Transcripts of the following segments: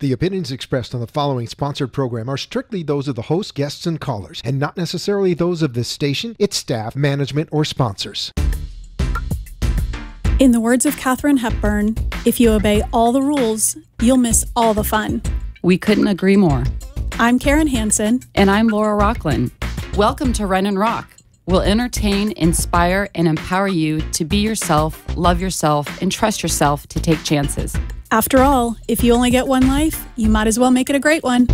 The opinions expressed on the following sponsored program are strictly those of the host, guests, and callers, and not necessarily those of this station, its staff, management, or sponsors. In the words of Katharine Hepburn, if you obey all the rules, you'll miss all the fun. We couldn't agree more. I'm Karen Hansen. And I'm Laura Rockland. Welcome to Wren and Roch. We'll entertain, inspire, and empower you to be yourself, love yourself, and trust yourself to take chances. After all, if you only get one life, you might as well make it a great one.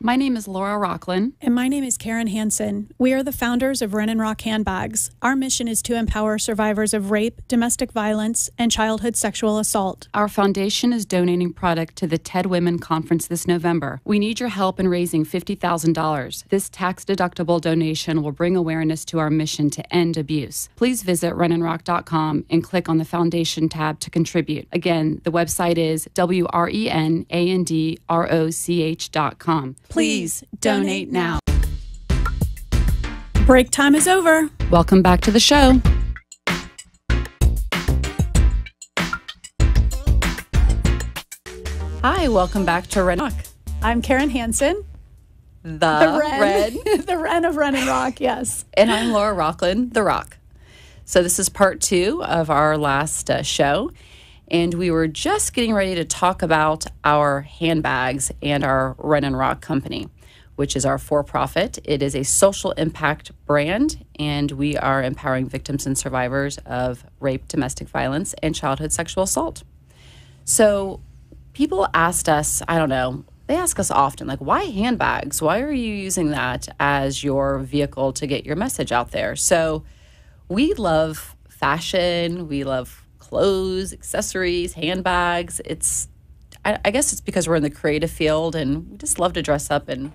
My name is Laura Rockland. And my name is Karen Hansen. We are the founders of Wren and Roch handbags. Our mission is to empower survivors of rape, domestic violence, and childhood sexual assault. Our foundation is donating product to the TED Women Conference this November. We need your help in raising $50,000. This tax-deductible donation will bring awareness to our mission to end abuse. Please visit wrenandroch.com and click on the Foundation tab to contribute. Again, the website is wrenandroch.com. Please donate now. Break time is over. Welcome back to the show. Hi, welcome back to Wren and Roch. I'm Karen Hansen. The Wren. The Wren of Wren and Roch, yes. And I'm Laura Rockland, the Roch. So this is part 2 of our last show. And we were just getting ready to talk about our handbags and our Wren and Roch company, which is our for-profit. It is a social impact brand, and we are empowering victims and survivors of rape, domestic violence, and childhood sexual assault. So people asked us, I don't know, they ask us often, like, why handbags? Why are you using that as your vehicle to get your message out there? So we love fashion. We love clothes, accessories, handbags. I guess it's because we're in the creative field and we just love to dress up and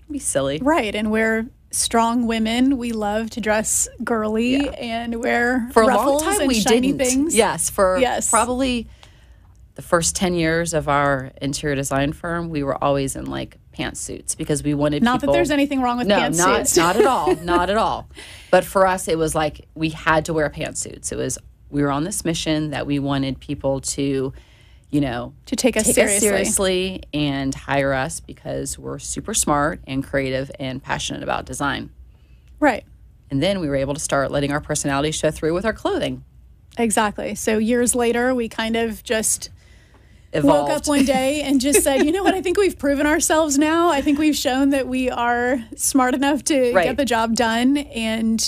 be silly. Right, and we're strong women. We love to dress girly and wear for ruffles a long time and we shiny didn't. things. Yes, probably the first 10 years of our interior design firm, we were always in like pantsuits because we wanted not that there's anything wrong with pantsuits. Not at all. Not at all. But for us, it was like we had to wear pantsuits. We were on this mission that we wanted people to, to take us seriously and hire us because we're super smart and creative and passionate about design. Right. And then we were able to start letting our personality show through with our clothing. Exactly. So years later, we kind of just evolved. Woke up one day and just said, you know what, I think we've proven ourselves now. I think we've shown that we are smart enough to get the job done and,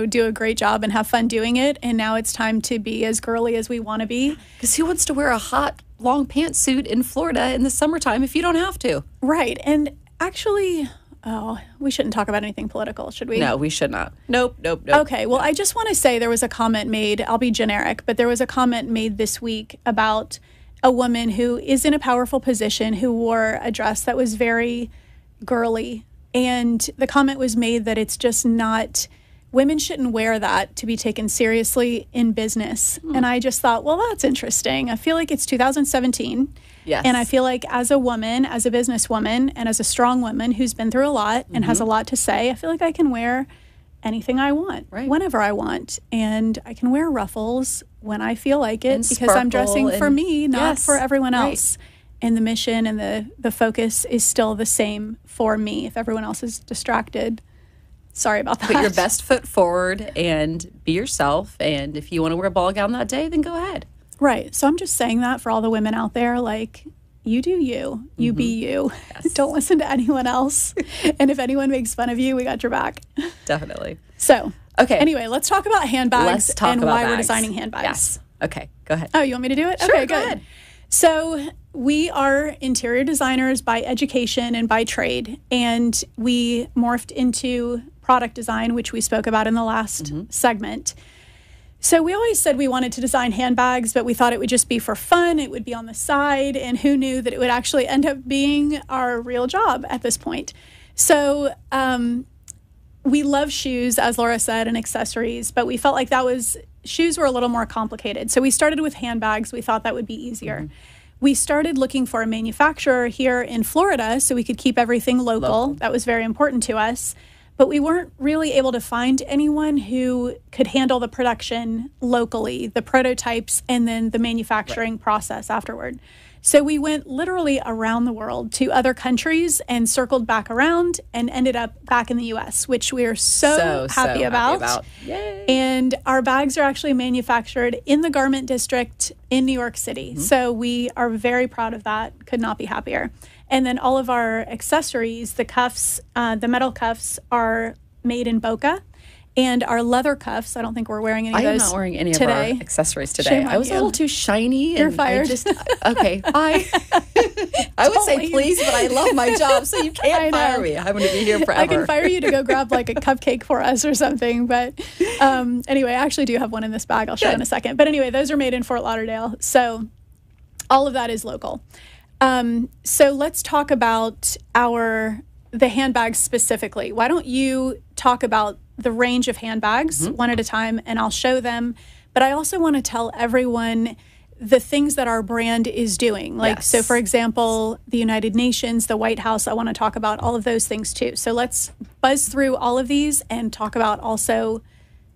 do a great job and have fun doing it. And now it's time to be as girly as we want to be. Because who wants to wear a hot, long pantsuit in Florida in the summertime if you don't have to? Right. And actually, we shouldn't talk about anything political, should we? No, we should not. Nope. Okay, well, I just want to say there was a comment made, I'll be generic, but there was a comment made this week about a woman who is in a powerful position who wore a dress that was very girly. And the comment was made that it's just not, women shouldn't wear that to be taken seriously in business. And I just thought, well, that's interesting. I feel like it's 2017. Yes. And I feel like as a woman, as a businesswoman, and as a strong woman who's been through a lot and has a lot to say, I feel like I can wear anything I want, whenever I want. And I can wear ruffles when I feel like it because I'm dressing for me, not for everyone else. And the mission and the focus is still the same for me. If everyone else is distracted, sorry about that. Put your best foot forward and be yourself. And if you want to wear a ball gown that day, then go ahead. Right. So I'm just saying that for all the women out there, like, you do you. You be you. Yes. Don't listen to anyone else. And if anyone makes fun of you, we got your back. Definitely. So, anyway, let's talk about handbags why we're designing handbags. Yes. Okay, go ahead. Oh, you want me to do it? Sure, okay, go good. ahead. So we are interior designers by education and by trade, and we morphed into product design, which we spoke about in the last segment. So we always said we wanted to design handbags, but we thought it would just be for fun. It would be on the side, and who knew that it would actually end up being our real job at this point. So we love shoes, as Laura said, and accessories, but we felt like shoes were a little more complicated. So we started with handbags. We thought that would be easier. We started looking for a manufacturer here in Florida so we could keep everything local. That was very important to us. but we weren't really able to find anyone who could handle the production locally, the prototypes, and then the manufacturing process afterward. So we went literally around the world to other countries and circled back around and ended up back in the U.S., which we are so happy about. Yay. And our bags are actually manufactured in the garment district in New York City. So we are very proud of that. Could not be happier. And then all of our accessories, the cuffs, the metal cuffs are made in Boca. And our leather cuffs, I don't think we're wearing any of those I am not wearing any today. of our accessories today. Shame on I was you. a little too shiny. You're and fired. Okay, bye. I would say please, but I love my job, so you can't fire me. I'm going to be here forever. I can fire you to go grab like a cupcake for us or something. But anyway, I actually do have one in this bag. I'll show you in a second. But anyway, those are made in Fort Lauderdale. So all of that is local. So let's talk about the handbags specifically. Why don't you talk about the range of handbags one at a time, and I'll show them. But I also want to tell everyone the things that our brand is doing. So for example, the United Nations, the White House, I want to talk about all of those things too. So let's buzz through all of these and talk about also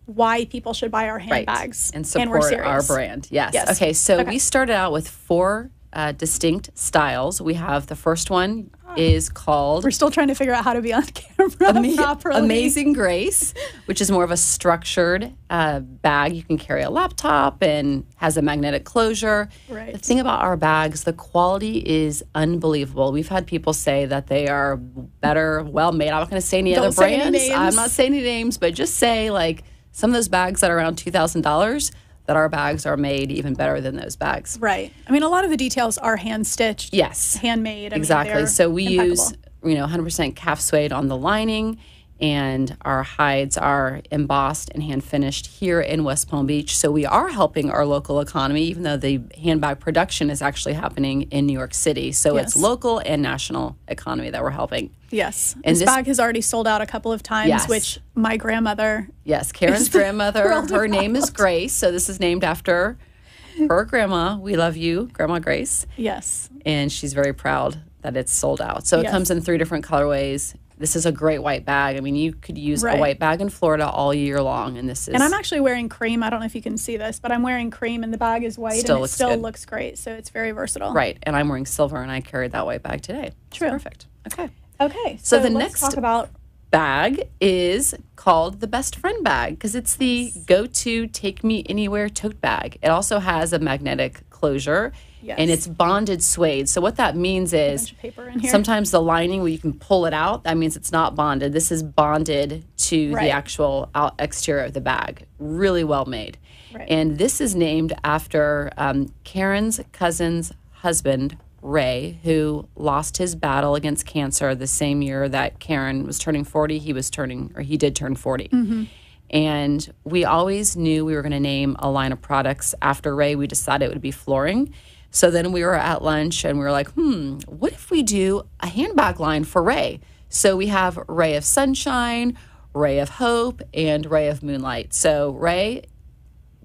why people should buy our handbags. And support our brand. Yes. Okay, so we started out with 4 distinct styles. We have the first one is called... We're still trying to figure out how to be on camera properly. Amazing Grace, which is more of a structured bag. You can carry a laptop and has a magnetic closure. Right. The thing about our bags, the quality is unbelievable. We've had people say that they are better, well made. I'm not going to say any other brands. I'm not saying any names, but just say like some of those bags that are around $2,000, that our bags are made even better than those bags. Right. I mean, a lot of the details are hand-stitched. Yes. Handmade. Exactly. So we impeccable. use, 100% calf suede on the lining, and our hides are embossed and hand-finished here in West Palm Beach. So we are helping our local economy, even though the handbag production is actually happening in New York City. So it's local and national economy that we're helping. Yes. And this bag has already sold out a couple of times, which my grandmother... Yes, Karen's grandmother, her name is Grace. So this is named after her grandma. We love you, Grandma Grace. Yes. And she's very proud that it's sold out. So it comes in 3 different colorways. This is a great white bag. I mean, you could use a white bag in Florida all year long, and this is... And I'm actually wearing cream. I don't know if you can see this, but I'm wearing cream, and the bag is white, and it still looks great. So it's very versatile. Right, and I'm wearing silver, and I carried that white bag today. True. Perfect. Okay, so the let's next talk about... bag is called the Best Friend bag because it's the go-to take me anywhere tote bag. It also has a magnetic closure. Yes. And it's bonded suede. So what that means is bunch of paper in here. Sometimes the lining where you can pull it out, that means it's not bonded. This is bonded to the actual exterior of the bag. Really well made. Right. And this is named after Karen's cousin's husband, Ray, who lost his battle against cancer the same year that Karen was turning 40. He did turn 40. Mm-hmm. And we always knew we were going to name a line of products after Ray. We decided it would be flooring. So then we were at lunch and we were like, what if we do a handbag line for Ray? So we have Ray of Sunshine, Ray of Hope, and Ray of Moonlight. So Ray,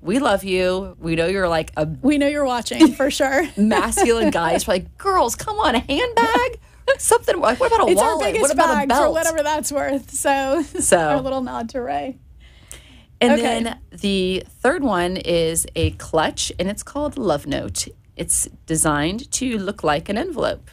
we love you. We know you're like we know you're watching for sure. Masculine guys. We're like, girls, come on, a handbag? Something like, what about a it's wallet? Our biggest what about bag a belt? For whatever that's worth. So our little nod to Ray. And then the third one is a clutch, and it's called Love Note. It's designed to look like an envelope.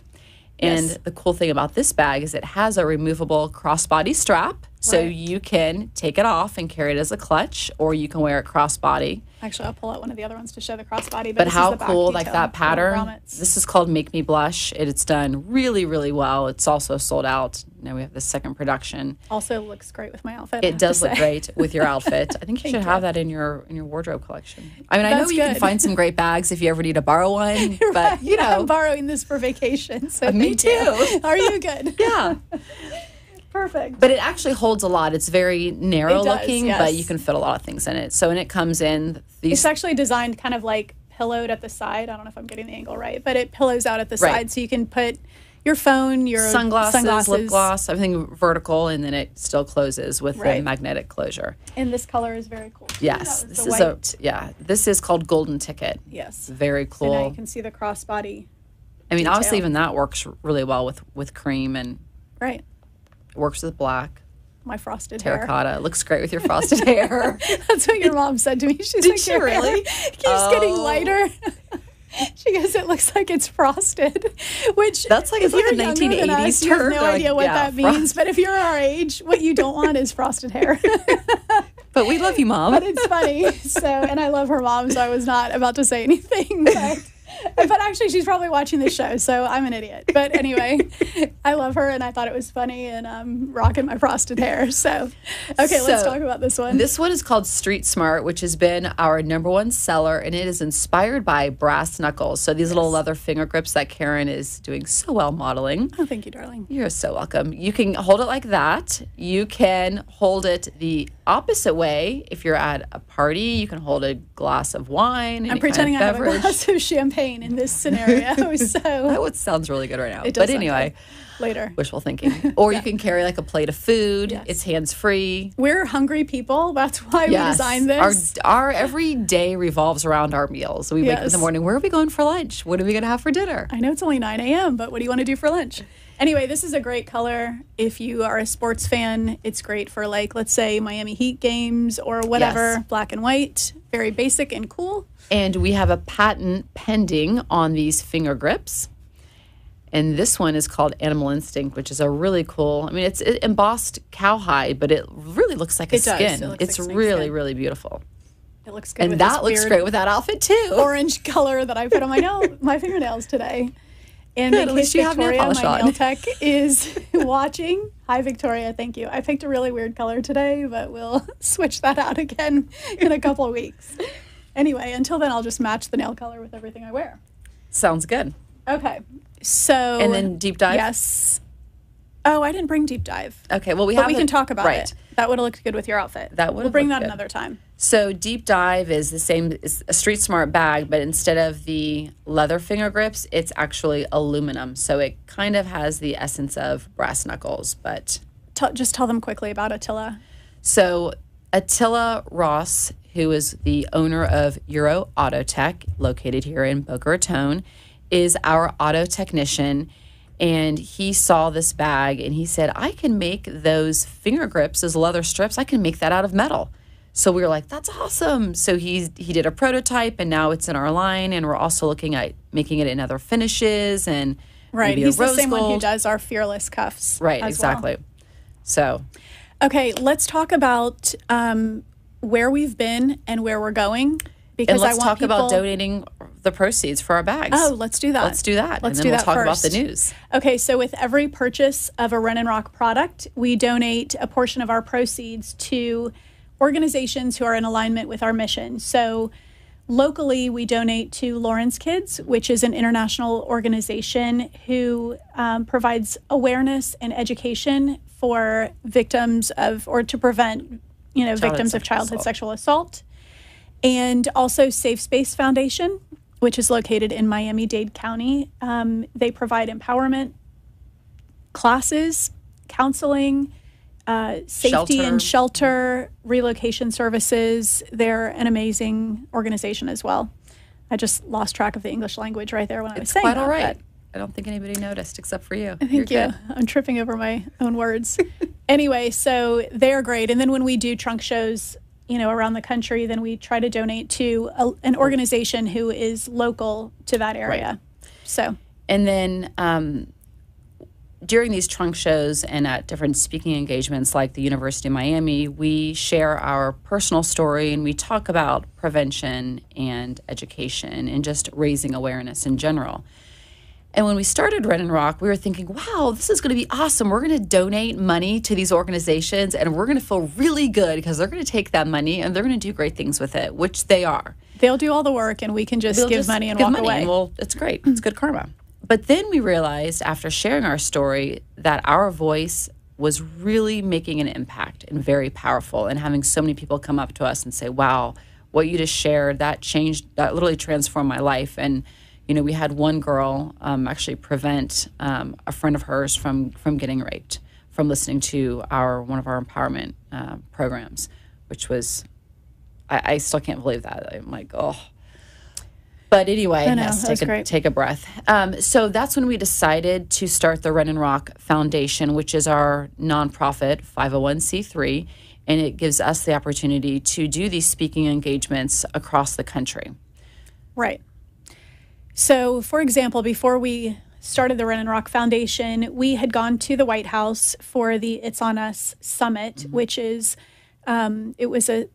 And the cool thing about this bag is it has a removable crossbody strap. So you can take it off and carry it as a clutch, or you can wear it crossbody. Actually, I'll pull out one of the other ones to show the crossbody. But how cool, like that pattern. This is called Make Me Blush. It's done really, really well. It's also sold out. Now we have the second production. Also looks great with my outfit. It does look great with your outfit. I think you should have that in your wardrobe collection. I mean, I know you can find some great bags if you ever need to borrow one. But, you know. I'm borrowing this for vacation. So me too. Are you good? Yeah. Perfect. But it actually holds a lot. It's very narrow looking, but you can fit a lot of things in it. So, and it comes in these. It's actually designed kind of like pillowed at the side. I don't know if I'm getting the angle right, but it pillows out at the side, so you can put your phone, your sunglasses, lip gloss, everything vertical, and then it still closes with the magnetic closure. And this color is very cool. Yes, this is this is called Golden Ticket. Yes, very cool. So now you can see the crossbody. I mean, obviously, even that works really well with cream and it works with black. my frosted hair. Terracotta. Looks great with your frosted hair. That's what your mom said to me. She's Did like, she your really? hair keeps getting lighter. She goes, it looks like it's frosted, which that's like, if it's you're like a younger than 1980s us, you have term. no idea what that means. But if you're our age, what you don't want is frosted hair. But we love you, Mom. But it's funny. So, and I love her mom, so I was not about to say anything. But actually, she's probably watching this show, so I'm an idiot. But anyway, I love her, and I thought it was funny, and I'm rocking my frosted hair. So, okay, let's talk about this one. This one is called Street Smart, which has been our #1 seller, and it is inspired by brass knuckles. So these little leather finger grips that Karen is doing so well modeling. Oh, thank you, darling. You're so welcome. You can hold it like that. You can hold it the opposite way. If you're at a party, you can hold a glass of wine. I'm pretending I have a glass of champagne in this scenario. So that sounds really good right now. It does, but anyway, later. Wishful thinking. Or you can carry like a plate of food. Yes. It's hands-free. We're hungry people. That's why we designed this. Our every day revolves around our meals. We wake up in the morning. Where are we going for lunch? What are we going to have for dinner? I know it's only 9 a.m., but what do you want to do for lunch? Anyway, this is a great color. If you are a sports fan, it's great for, like, let's say Miami Heat games or whatever. Yes. Black and white. Very basic and cool. And we have a patent pending on these finger grips. And this one is called Animal Instinct, which is a really cool, I mean, it's embossed cowhide, but it really looks like a skin. It's really, really beautiful. It looks good. And that looks great with that outfit, too. Orange color that I put on my fingernails today. And in case Victoria, my nail tech, is watching. Hi, Victoria. Thank you. I picked a really weird color today, but we'll switch that out again in a couple of weeks. Anyway, until then, I'll just match the nail color with everything I wear. Sounds good. Okay. So. And then deep dive? Yes. Oh, I didn't bring deep dive. Okay. Well, we can talk about it. That would have looked good with your outfit. We'll bring that another time. So deep dive is the same as a Street Smart bag, but instead of the leather finger grips, it's actually aluminum. So it kind of has the essence of brass knuckles. But just tell them quickly about Attila. So Attila Ross, who is the owner of Euro Auto Tech, located here in Boca Raton, is our auto technician. And he saw this bag and he said, I can make those finger grips, those leather strips, I can make that out of metal. So we were like, that's awesome. So he did a prototype and now it's in our line. And we're also looking at making it in other finishes and maybe he's a rose the same gold. one who does our Fearless cuffs. Right, exactly. Well. So. Okay, let's talk about where we've been and where we're going. Because let's talk about donating the proceeds for our bags. Oh, let's do that. Let's do that. Let's and then do we'll that talk first. about the news. Okay, so with every purchase of a Wren and Roch product, we donate a portion of our proceeds to organizations who are in alignment with our mission. So locally, we donate to Lawrence Kids, which is an international organization who provides awareness and education for victims of, or to prevent, victims of childhood sexual assault. And also Safe Space Foundation, which is located in Miami-Dade County. They provide empowerment classes, counseling, safety and shelter, relocation services. They're an amazing organization as well. I just lost track of the English language right there when I was saying that. It's quite all right. I don't think anybody noticed except for you. Thank you. I'm tripping over my own words. Anyway, so they're great. And then when we do trunk shows, around the country, then we try to donate to an organization who is local to that area. Right. So, and then during these trunk shows and at different speaking engagements like the University of Miami, we share our personal story and we talk about prevention and education and just raising awareness in general. And when we started Wren and Roch, we were thinking, wow, this is going to be awesome. We're going to donate money to these organizations and we're going to feel really good because they're going to take that money and they're going to do great things with it, which they are. They'll do all the work and we can just give money and walk away. Well, it's great. It's good karma. But then we realized after sharing our story that our voice was really making an impact and very powerful, and having so many people come up to us and say, wow, what you just shared, that literally transformed my life. And we had one girl actually prevent a friend of hers from getting raped from listening to one of our empowerment programs, which was, I still can't believe that. I'm like, oh. But anyway, I know, yes, that was great. take a breath. So that's when we decided to start the Wren and Roch Foundation, which is our nonprofit 501c3, and it gives us the opportunity to do these speaking engagements across the country. Right. So, for example, before we started the Wren and Roch Foundation, we had gone to the White House for the It's On Us Summit, which is, it was a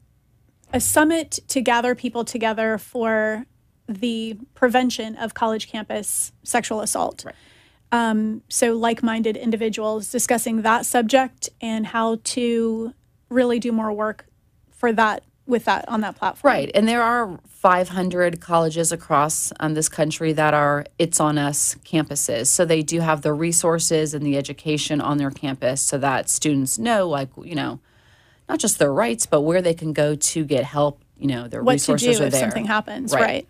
summit to gather people together for the prevention of college campus sexual assault. Right. So like-minded individuals discussing that subject and how to really do more work for that with that on that platform. Right. And there are 500 colleges across this country that are It's On Us campuses. So they do have the resources and the education on their campus so that students know, like, you know, not just their rights, but where they can go to get help. You know, their What resources to do are if there. something happens. Right. Right.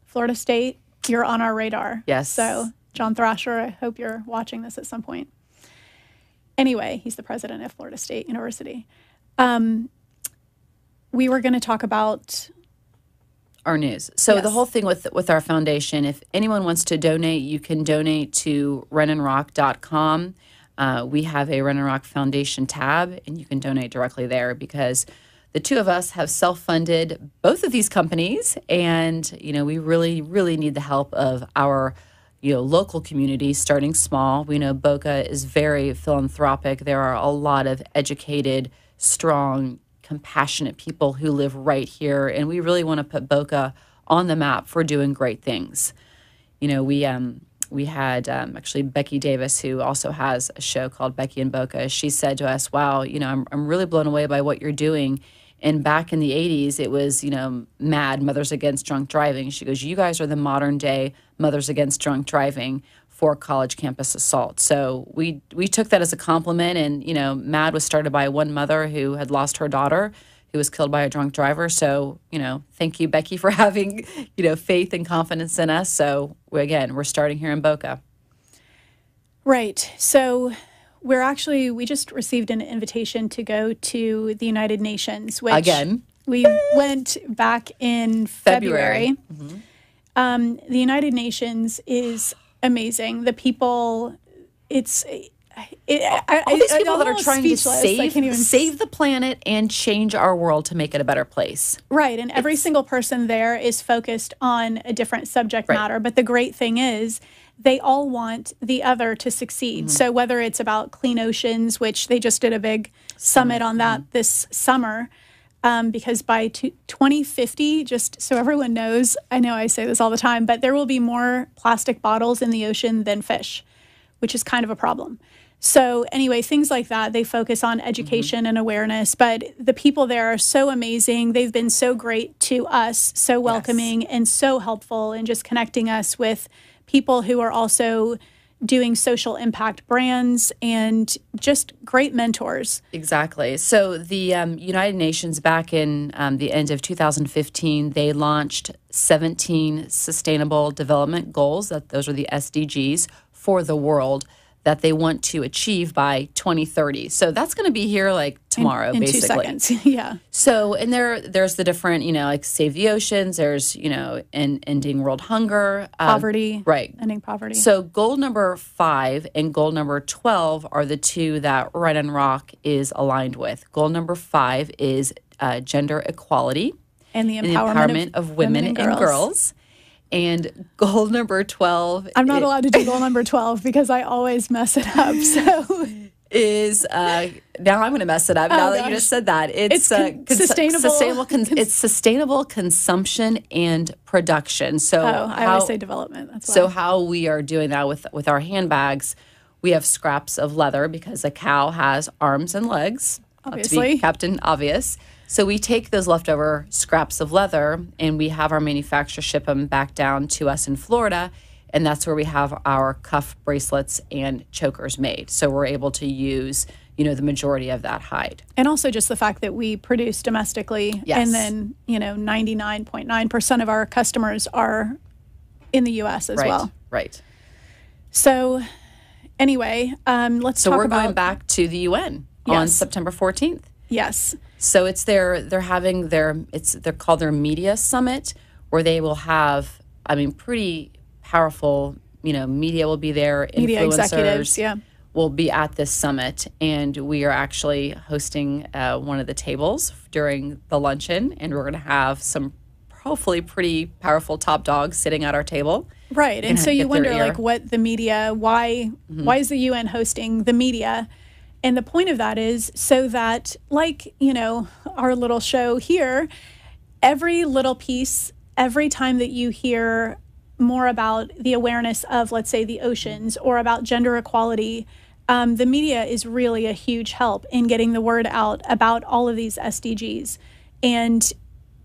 Florida State, you're on our radar. Yes. So John Thrasher, I hope you're watching this at some point. Anyway, he's the president of Florida State University. We were going to talk about our news. So Yes. the whole thing with our foundation, if anyone wants to donate, you can donate to wrenandroch.com. We have a Wren and Roch Foundation tab, and you can donate directly there because the two of us have self-funded both of these companies, and you know we really, really need the help of our local community, starting small. We know Boca is very philanthropic. There are a lot of educated, strong, compassionate people who live right here, and we really want to put Boca on the map for doing great things. You know, we had actually Becky Davis, who also has a show called Becky and Boca. She said to us, "Wow, I'm really blown away by what you're doing." And back in the 80s, it was, MAD, Mothers Against Drunk Driving. She goes, "You guys are the modern day Mothers Against Drunk Driving for college campus assault." So we took that as a compliment. And, MAD was started by one mother who had lost her daughter who was killed by a drunk driver. So, thank you, Becky, for having, faith and confidence in us. So, we're starting here in Boca. Right. So we just received an invitation to go to the United Nations, which again we went back in February. Mm-hmm. The United Nations is amazing. The people, all these people that are trying to save the planet and change our world to make it a better place. Right. And every single person there is focused on a different subject matter. But the great thing is they all want the other to succeed. Mm-hmm. So whether it's about clean oceans, which they just did a big summit on that this summer, because by 2050, just so everyone knows, I know I say this all the time, but there will be more plastic bottles in the ocean than fish, which is kind of a problem. So anyway, things like that, they focus on education and awareness, but the people there are so amazing. They've been so great to us, so welcoming and so helpful in just connecting us with people who are also doing social impact brands and just great mentors. Exactly. So the United Nations back in the end of 2015, they launched 17 Sustainable Development Goals. Those are the SDGs for the world that they want to achieve by 2030. So that's going to be here like tomorrow, in basically. 2 seconds. Yeah. So, and there's the different, like save the oceans, there's, ending world hunger. Poverty. Right. Ending poverty. So goal number 5 and goal number 12 are the two that Wren and Roch is aligned with. Goal number 5 is gender equality. And the empowerment of women and girls. And goal number 12 I'm not allowed to do goal number 12 because I always mess it up. So is now I'm going to mess it up now that you just said that. It's sustainable. It's sustainable consumption and production. So I always say development. That's why. So how we are doing that with our handbags, we have scraps of leather because a cow has arms and legs. Obviously, to be Captain Obvious. So we take those leftover scraps of leather and we have our manufacturer ship them back down to us in Florida. And that's where we have our cuff bracelets and chokers made. So we're able to use, the majority of that hide. And also just the fact that we produce domestically. Yes. And then, 99.9% of our customers are in the U.S. as well. Right. So anyway, let's talk about... So we're going back to the UN on September 14th. Yes. So they're having they're called their media summit, where they will have I mean, pretty powerful, media will be there. Media Influencers executives, yeah. will be at this summit. And we are actually hosting one of the tables during the luncheon. And we're going to have some hopefully pretty powerful top dogs sitting at our table. Right. And so you wonder, like, what the media, why is the UN hosting the media? And the point of that is so that, like, our little show here, every little piece, every time that you hear more about the awareness of, let's say, the oceans or about gender equality, the media is really a huge help in getting the word out about all of these SDGs. And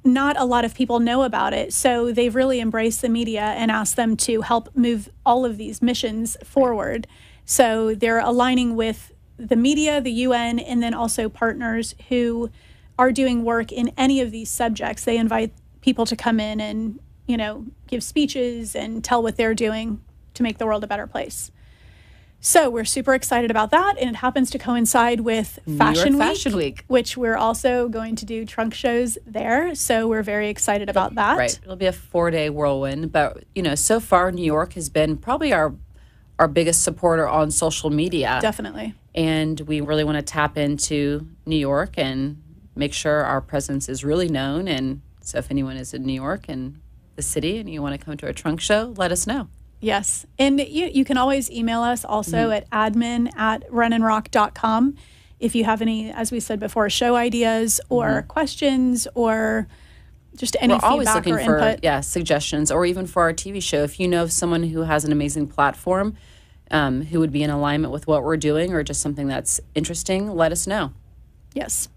not a lot of people know about it. So they've really embraced the media and asked them to help move all of these missions forward. So they're aligning with the media, the UN, and then also partners who are doing work in any of these subjects. They invite people to come in and, give speeches and tell what they're doing to make the world a better place. So we're super excited about that. And it happens to coincide with Fashion Week, which we're also going to do trunk shows there. So we're very excited about that. Right. It'll be a 4-day whirlwind. But, so far New York has been probably our biggest supporter on social media. Definitely. And we really want to tap into New York and make sure our presence is really known. And so if anyone is in New York and the city and you want to come to a trunk show, let us know. Yes. And you can always email us also at admin@wrenandroch.com if you have any, as we said before, show ideas or questions or just any feedback or input. We're always looking for suggestions, or even for our TV show. If you know of someone who has an amazing platform, who would be in alignment with what we're doing or just something that's interesting, let us know. Yes.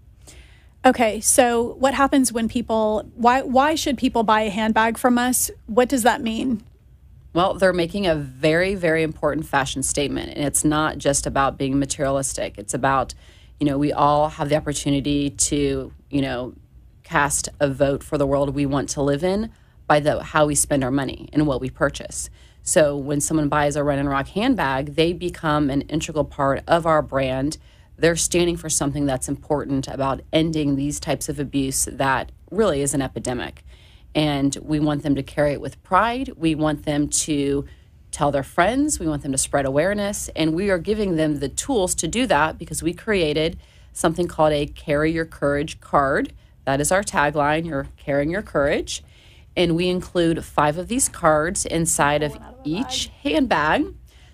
Okay, so what happens when why should people buy a handbag from us? What does that mean? Well, they're making a very, very important fashion statement. And it's not just about being materialistic. It's about, we all have the opportunity to, cast a vote for the world we want to live in by how we spend our money and what we purchase. So when someone buys a Wren and Roch handbag, they become an integral part of our brand. They're standing for something that's important about ending these types of abuse that really is an epidemic. And we want them to carry it with pride. We want them to tell their friends. We want them to spread awareness. And we are giving them the tools to do that because we created something called a Carry Your Courage card. That is our tagline, you're carrying your courage. And we include 5 of these cards inside of each handbag.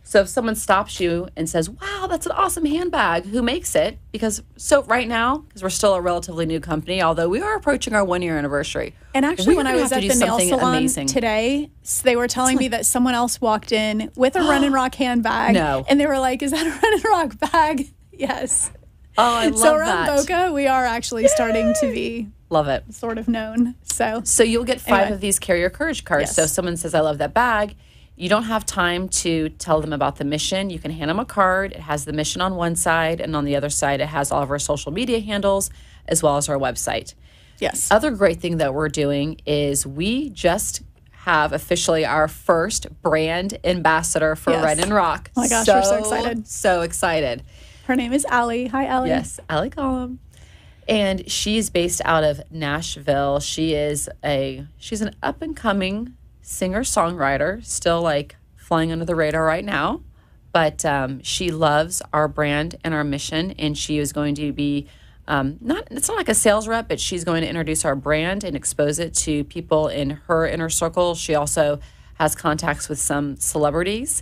So if someone stops you and says, wow, that's an awesome handbag, who makes it? So right now, because we're still a relatively new company, although we are approaching our 1-year anniversary. And actually, when I was at the nail salon today, they were telling me that someone else walked in with a Wren and Roch handbag. No. And they were like, is that a Wren and Roch bag? Yes. Oh, I love that. So around Boca, we are actually starting to be love it. Sort of known. So you'll get 5 of these Carry Your Courage cards. Yes. So if someone says, I love that bag, you don't have time to tell them about the mission. You can hand them a card. It has the mission on one side, and on the other side, it has all of our social media handles as well as our website. Yes. Other great thing that we're doing is we just have officially our first brand ambassador for Wren and Roch. Oh my gosh, we're so excited. So excited. Her name is Allie. Hi, Allie. Yes, Allie Collum. And she's based out of Nashville. She's an up-and-coming singer-songwriter, still like flying under the radar right now. But she loves our brand and our mission, and she is going to be it's not like a sales rep, but she's going to introduce our brand and expose it to people in her inner circle. She also has contacts with some celebrities.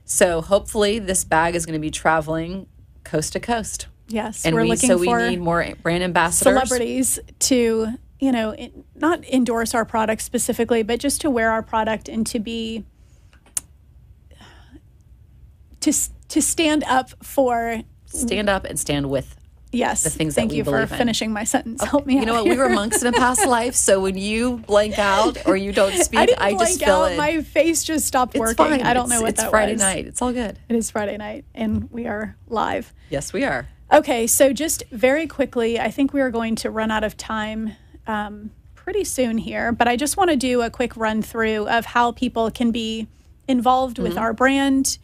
So hopefully this bag is going to be traveling coast to coast. Yes, and we need more brand ambassadors. Celebrities to, not endorse our product specifically, but just to wear our product and to be, to stand up for. Stand up and stand with. Yes. The things Thank that we you believe for in. finishing my sentence. Help me out. You know what? We were monks in a past life, so when you blank out or you don't speak, I just fill in. My face just stopped working. Fine. I don't know what that was. It's Friday night. It's all good. It is Friday night, and we are live. Yes, we are. Okay, so just very quickly, I think we are going to run out of time pretty soon here, but I just want to do a quick run through of how people can be involved with our brand.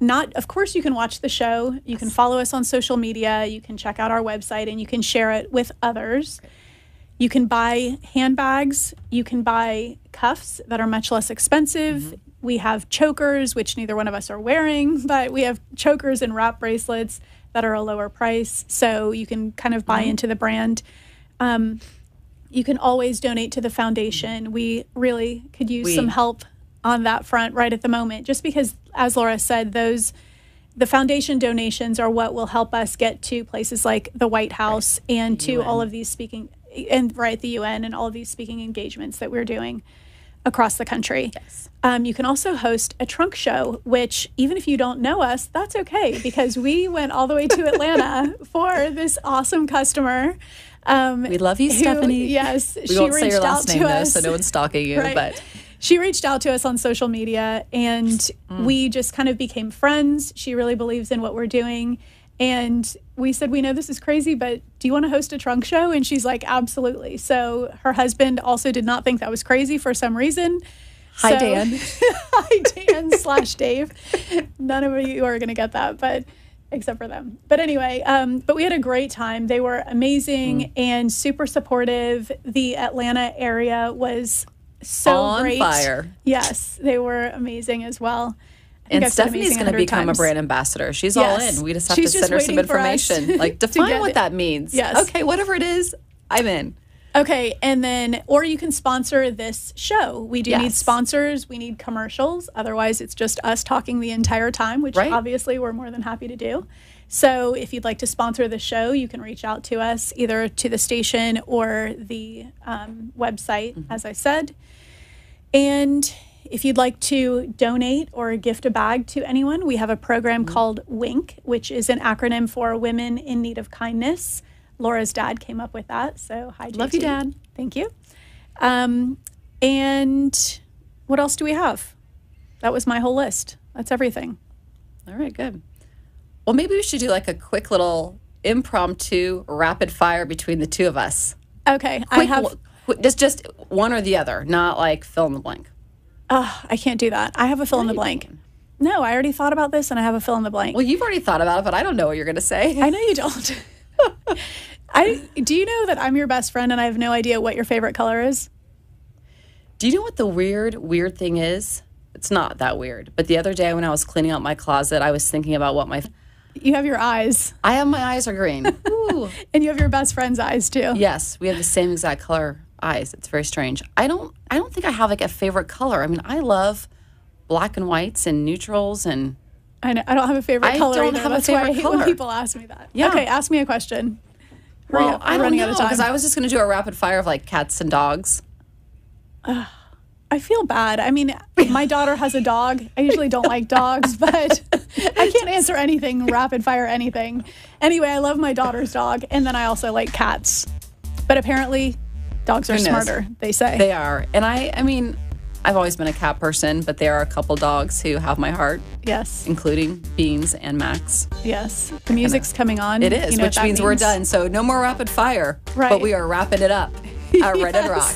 Of course, you can watch the show. You can follow us on social media. You can check out our website, and you can share it with others. You can buy handbags. You can buy cuffs that are much less expensive. We have chokers, which neither one of us are wearing, but we have chokers and wrap bracelets that are a lower price. So you can kind of buy into the brand. You can always donate to the foundation. We really could use some help on that front right at the moment, just because, as Laura said, the foundation donations are what will help us get to places like the White House and to all of these speaking, and the UN and all of these speaking engagements that we're doing across the country. Yes. You can also host a trunk show, which even if you don't know us, that's okay, because we went all the way to Atlanta for this awesome customer. We love you, Stephanie. Yes. We won't say your last name, though, so no one's stalking you. Right. But she reached out to us on social media, and we just kind of became friends. She really believes in what we're doing. And we said, we know this is crazy, but do you want to host a trunk show? And she's like, absolutely. So her husband also did not think that was crazy for some reason. Hi, Dan. Hi, Dan / Dave. None of you are going to get that, but except for them. But anyway, but we had a great time. They were amazing and super supportive. The Atlanta area was so great. On fire. Yes, they were amazing as well. And Stephanie's going to become a brand ambassador. She's all in. We just have to send her some information. Like, define what that means. Yes. Okay, whatever it is, I'm in. Okay, and then, or you can sponsor this show. We do need sponsors. We need commercials. Otherwise, it's just us talking the entire time, which obviously we're more than happy to do. So if you'd like to sponsor the show, you can reach out to us, either to the station or the website, as I said. And if you'd like to donate or gift a bag to anyone, we have a program called WINK, which is an acronym for Women in Need of Kindness. Laura's dad came up with that, so hi, JT. Love you, Dad. Thank you. And what else do we have? That was my whole list. That's everything. All right, good. Well, maybe we should do like a quick little impromptu rapid fire between the two of us. Okay. Just one or the other, not like fill in the blank. I can't do that. I have a fill in the blank. No, I already thought about this and I have a fill in the blank. Well, you've already thought about it, but I don't know what you're going to say. I know you don't. Do you know that I'm your best friend and I have no idea what your favorite color is? Do you know what the weird thing is? It's not that weird. But the other day when I was cleaning out my closet, I was thinking about what You have your eyes. I have my eyes are green. Ooh. And you have your best friend's eyes too. Yes, we have the same exact color eyes. It's very strange. I don't think I have like a favorite color. I mean, I love black and whites and neutrals and I know, I don't have a favorite color. I don't either. have That's a favorite why I hate color when people ask me that. Yeah. Okay, ask me a question. Hurry well, up. I don't running know out of time. because I was just going to do a rapid fire of like cats and dogs. I feel bad. I mean, my daughter has a dog. I usually don't like dogs, but I can't answer anything, rapid fire anything. Anyway, I love my daughter's dog, and then I also like cats. But apparently, dogs are smarter, they say. They are. And I mean, I've always been a cat person, but there are a couple dogs who have my heart. Yes. Including Beans and Max. Yes. The music's coming on. It is, which means we're done. So no more rapid fire. Right. But we are wrapping it up at Wren and Roch.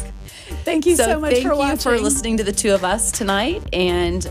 Thank you so much for watching. Thank you for listening to the two of us tonight. And